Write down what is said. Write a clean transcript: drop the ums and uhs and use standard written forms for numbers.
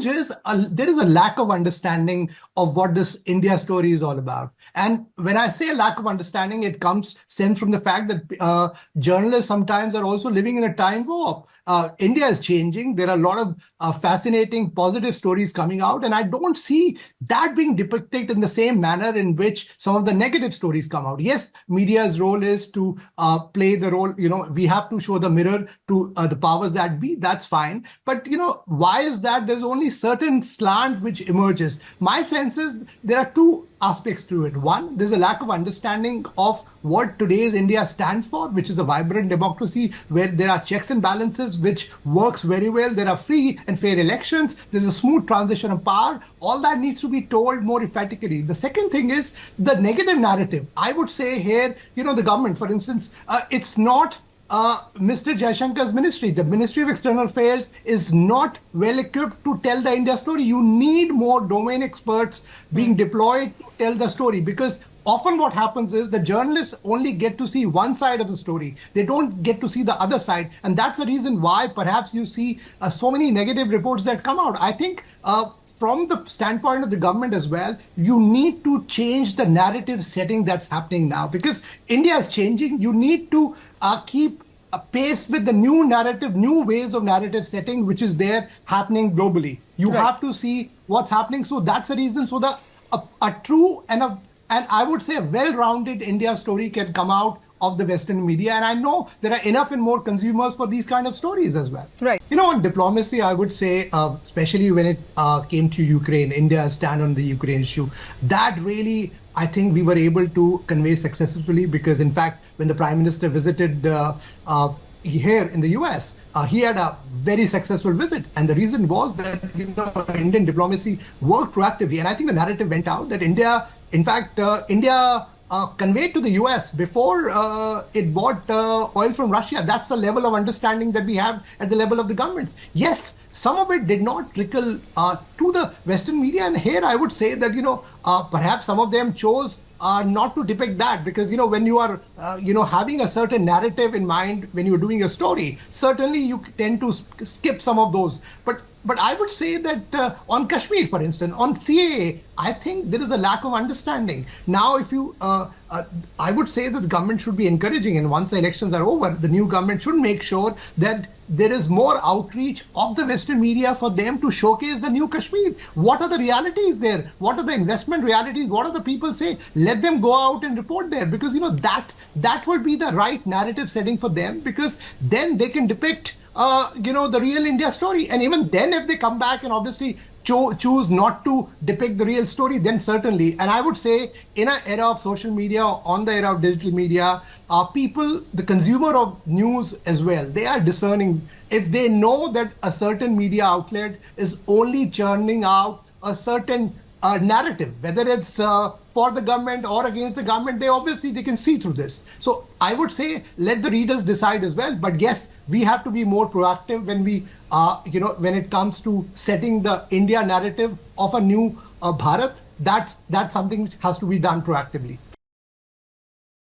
challenge is there is a lack of understanding of what this India story is all about. And when I say lack of understanding, it stems from the fact that journalists sometimes are also living in a time warp. India is changing. There are a lot of fascinating, positive stories coming out, and I don't see that being depicted in the same manner in which some of the negative stories come out. Yes, media's role is to play the role. We have to show the mirror to the powers that be. That's fine. But, why is that? There's only certain slant which emerges. My sense is there are two aspects to it. One, there's a lack of understanding of what today's India stands for, which is a vibrant democracy where there are checks and balances, which works very well. There are free and fair elections. There's a smooth transition of power. All that needs to be told more emphatically. The second thing is the negative narrative. I would say here, the government, for instance, it's not Mr. Jaishankar's ministry. The Ministry of External Affairs is not well equipped to tell the India story. You need more domain experts being deployed to tell the story, because often what happens is the journalists only get to see one side of the story. They don't get to see the other side. And that's the reason why perhaps you see so many negative reports that come out. I think from the standpoint of the government as well, you need to change the narrative setting that's happening now, because India is changing. You need to keep pace with the new narrative, new ways of narrative setting, which is there happening globally. You have to see what's happening. So that's the reason. So a true and I would say a well-rounded India story can come out of the Western media. And I know there are enough and more consumers for these kind of stories as well. Right. On diplomacy, I would say, especially when it came to Ukraine, India's stand on the Ukraine issue, that really, I think we were able to convey successfully, because in fact, when the Prime Minister visited here in the US, he had a very successful visit. And the reason was that, Indian diplomacy worked proactively. And I think the narrative went out that India conveyed to the US before it bought oil from Russia. That's the level of understanding that we have at the level of the governments. Yes, some of it did not trickle to the Western media. And here I would say that, perhaps some of them chose not to depict that, because, when you are, having a certain narrative in mind when you're doing a story, certainly you tend to skip some of those. But I would say that on Kashmir, for instance, on CAA, I think there is a lack of understanding. Now, if you, I would say that the government should be encouraging, and once the elections are over, the new government should make sure that there is more outreach of the Western media for them to showcase the new Kashmir. What are the realities there? What are the investment realities? What are the people say? Let them go out and report there, because, that will be the right narrative setting for them, because then they can depict the real India story. And even then, if they come back and obviously choose not to depict the real story, then certainly. And I would say in an era of social media, on the era of digital media, people, the consumer of news as well, they are discerning. If they know that a certain media outlet is only churning out a certain narrative, whether it's for the government or against the government, they can see through this. So I would say let the readers decide as well. But yes, we have to be more proactive when we, when it comes to setting the India narrative of a new Bharat. That's something which has to be done proactively.